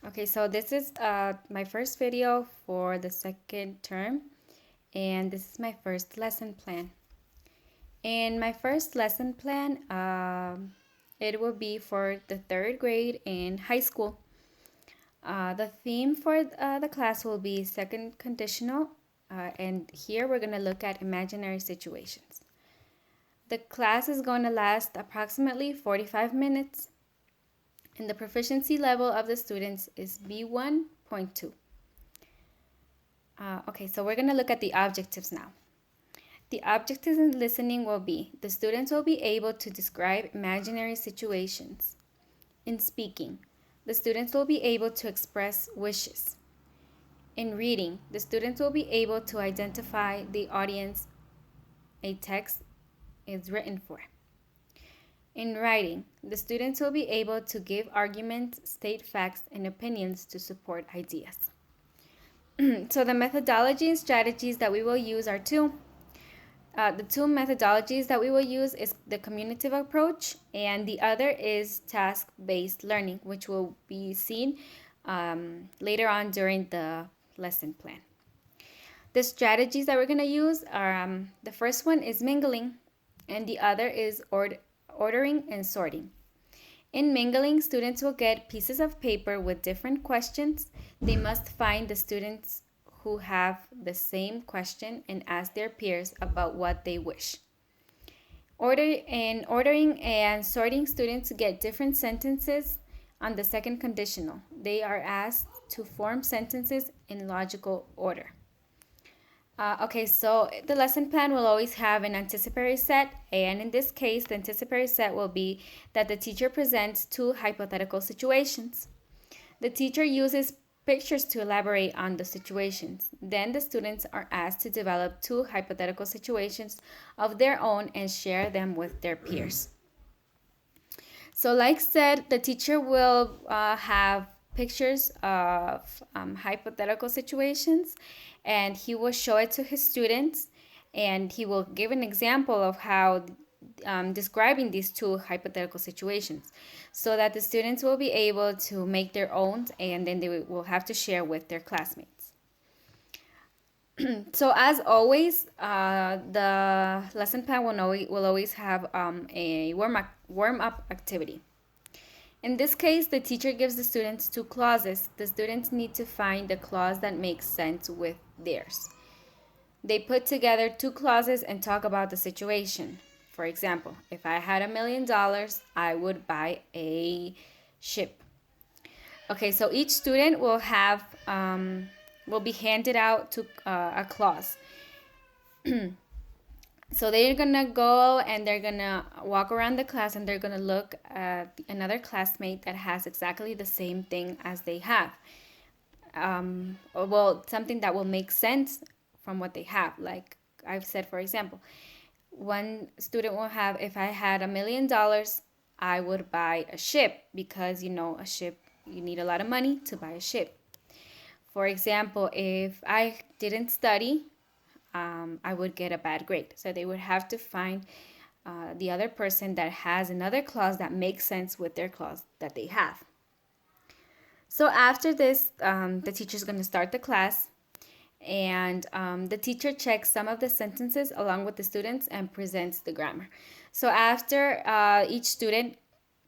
Okay, so this is my first video for the second term, and this is my first lesson plan. In my first lesson plan, it will be for the third grade in high school. The theme for the class will be second conditional, and here we're going to look at imaginary situations. The class is going to last approximately 45 minutes, and the proficiency level of the students is B1.2. Okay, so we're going to look at the objectives now. The objectives in listening will be the students will be able to describe imaginary situations. In speaking, the students will be able to express wishes. In reading, the students will be able to identify the audience a text is written for. In writing, the students will be able to give arguments, state facts, and opinions to support ideas. So the methodology and strategies that we will use are two. The two methodologies that we will use is the cumulative approach, and the other is task-based learning, which will be seen later on during the lesson plan. The strategies that we're going to use are the first one is mingling, and the other is ordering and sorting. In mingling, students will get pieces of paper with different questions. They must find the students who have the same question and ask their peers about what they wish. Ordering and sorting, students get different sentences on the second conditional. They are asked to form sentences in logical order. Okay, so the lesson plan will always have an anticipatory set, and in this case, the anticipatory set will be that the teacher presents two hypothetical situations. The teacher uses pictures to elaborate on the situations. Then the students are asked to develop two hypothetical situations of their own and share them with their peers. So like said, the teacher will have pictures of hypothetical situations, and he will show it to his students, and he will give an example of how describing these two hypothetical situations, so that the students will be able to make their own, and then they will have to share with their classmates. So as always, the lesson plan will always have a warm-up activity. In this case, the teacher gives the students two clauses. The students need to find the clause that makes sense with theirs. They put together two clauses and talk about the situation. For example, if I had $1 million, I would buy a ship. Okay, so each student will be handed out to a clause. So they're gonna go and they're gonna walk around the class and they're gonna look at another classmate that has exactly the same thing as they have. Well, something that will make sense from what they have. Like I've said, for example, one student will have, if I had $1 million, I would buy a ship, because a ship, you need a lot of money to buy a ship. For example, if I didn't study, I would get a bad grade. So they would have to find the other person that has another clause that makes sense with their clause that they have. So after this, the teacher is going to start the class, and the teacher checks some of the sentences along with the students and presents the grammar. So after each student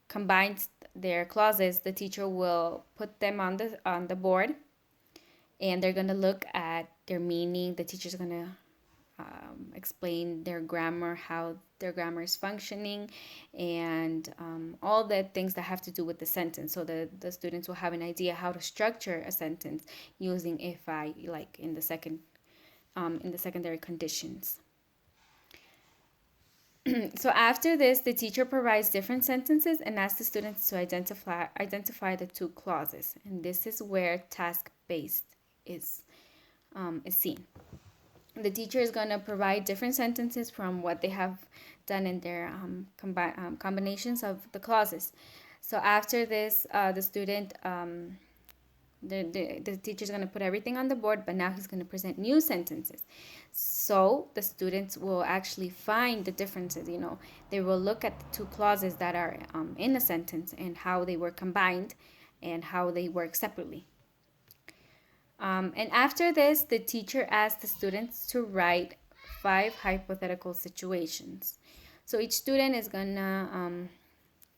combines their clauses, the teacher will put them on the board, and they're going to look at their meaning. The teacher's going to explain their grammar, how their grammar is functioning, and all the things that have to do with the sentence. So the students will have an idea how to structure a sentence using if I, like in the secondary conditions. So after this, the teacher provides different sentences and asks the students to identify the two clauses, and this is where task-based is seen. The teacher is going to provide different sentences from what they have done in their combinations of the clauses. So after this, the student, the teacher is going to put everything on the board, but now he's going to present new sentences. So the students will actually find the differences. They will look at the two clauses that are in a sentence and how they were combined, and how they work separately. And after this, the teacher asks the students to write 5 hypothetical situations. So each student is gonna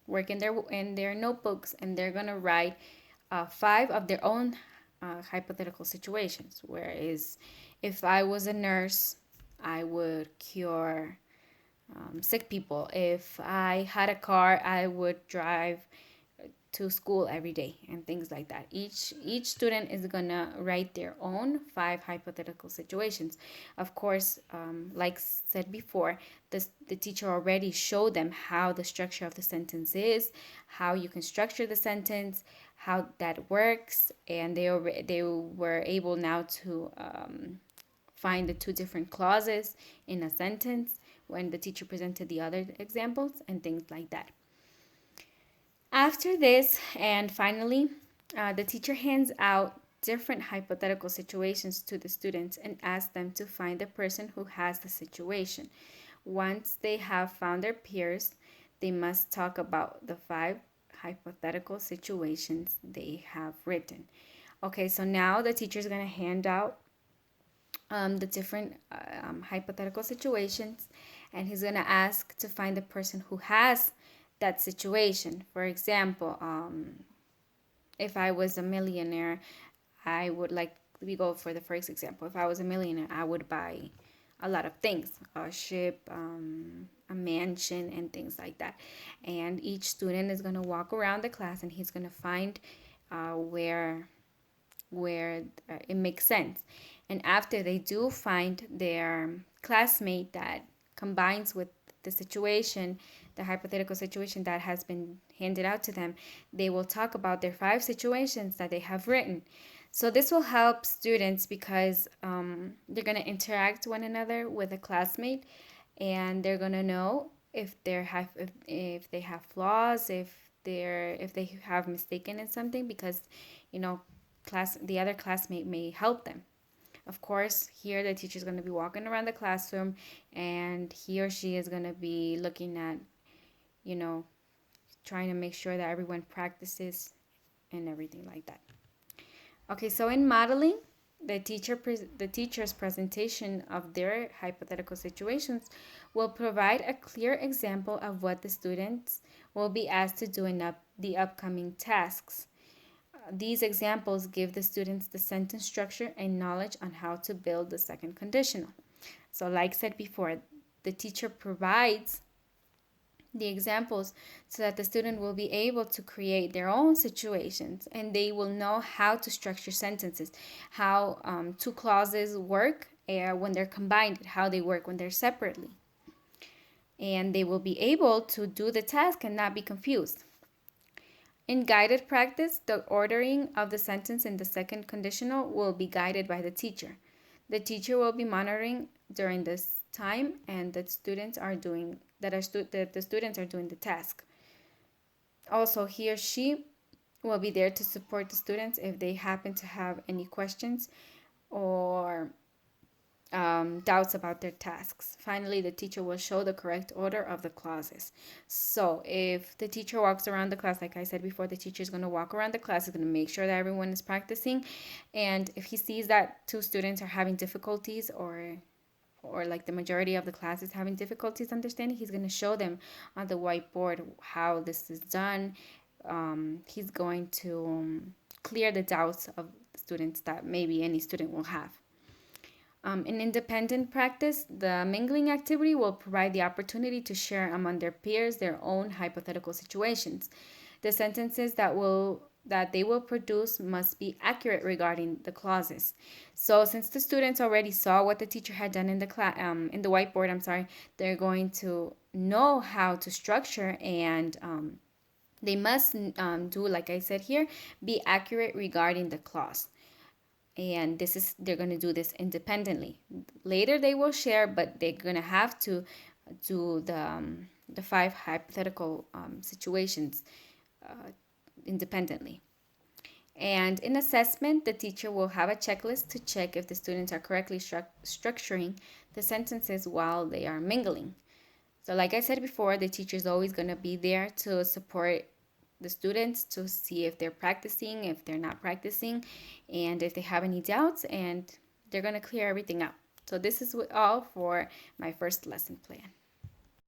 work in their notebooks, and they're gonna write 5 of their own hypothetical situations. Whereas, if I was a nurse, I would cure sick people. If I had a car, I would drive to school every day, and things like that. Each student is gonna write their own 5 hypothetical situations. Of course, like said before, the teacher already showed them how the structure of the sentence is, how you can structure the sentence, how that works, and they were able now to find the 2 different clauses in a sentence when the teacher presented the other examples and things like that. After this, and finally, the teacher hands out different hypothetical situations to the students and asks them to find the person who has the situation. Once they have found their peers, they must talk about the 5 hypothetical situations they have written. Okay, so now the teacher is going to hand out the different hypothetical situations, and he's going to ask to find the person who has that situation. For example, if I was a millionaire, I would like, we go for the first example. If I was a millionaire, I would buy a lot of things, a ship, a mansion, and things like that. And each student is going to walk around the class, and he's going to find where it makes sense. And after they do find their classmate that combines with the situation, the hypothetical situation that has been handed out to them, they will talk about their 5 situations that they have written. So this will help students because they're going to interact one another with a classmate, and they're going to know if they have flaws, if they have mistaken in something, because you know the other classmate may help them. Of course, here the teacher is going to be walking around the classroom, and he or she is going to be looking at, trying to make sure that everyone practices and everything like that. Okay, so in modeling, the teacher's presentation of their hypothetical situations will provide a clear example of what the students will be asked to do in the upcoming tasks. These examples give the students the sentence structure and knowledge on how to build the second conditional. So, like said before, the teacher provides the examples so that the student will be able to create their own situations, and they will know how to structure sentences, how 2 clauses work when they're combined, how they work when they're separately. And they will be able to do the task and not be confused. In guided practice, the ordering of the sentence in the second conditional will be guided by the teacher. The teacher will be monitoring during this time, and the students are doing the task. Also, he or she will be there to support the students if they happen to have any questions or doubts about their tasks. Finally, the teacher will show the correct order of the clauses. So if the teacher walks around the class, like I said before, the teacher is going to walk around the class, is going to make sure that everyone is practicing. And if he sees that 2 students are having difficulties, or like the majority of the class is having difficulties understanding, he's going to show them on the whiteboard how this is done. He's going to clear the doubts of students that maybe any student will have. In independent practice, the mingling activity will provide the opportunity to share among their peers their own hypothetical situations. The sentences that they will produce must be accurate regarding the clauses. So, since the students already saw what the teacher had done in the whiteboard, they're going to know how to structure, and they must do, like I said here, be accurate regarding the clause. And they're going to do this independently. Later they will share, but they're going to have to do the 5 hypothetical situations independently. And in assessment, the teacher will have a checklist to check if the students are correctly structuring the sentences while they are mingling. So like I said before, the teacher is always going to be there to support the students to see if they're practicing, if they're not practicing, and if they have any doubts, and they're going to clear everything out. So this is all for my first lesson plan.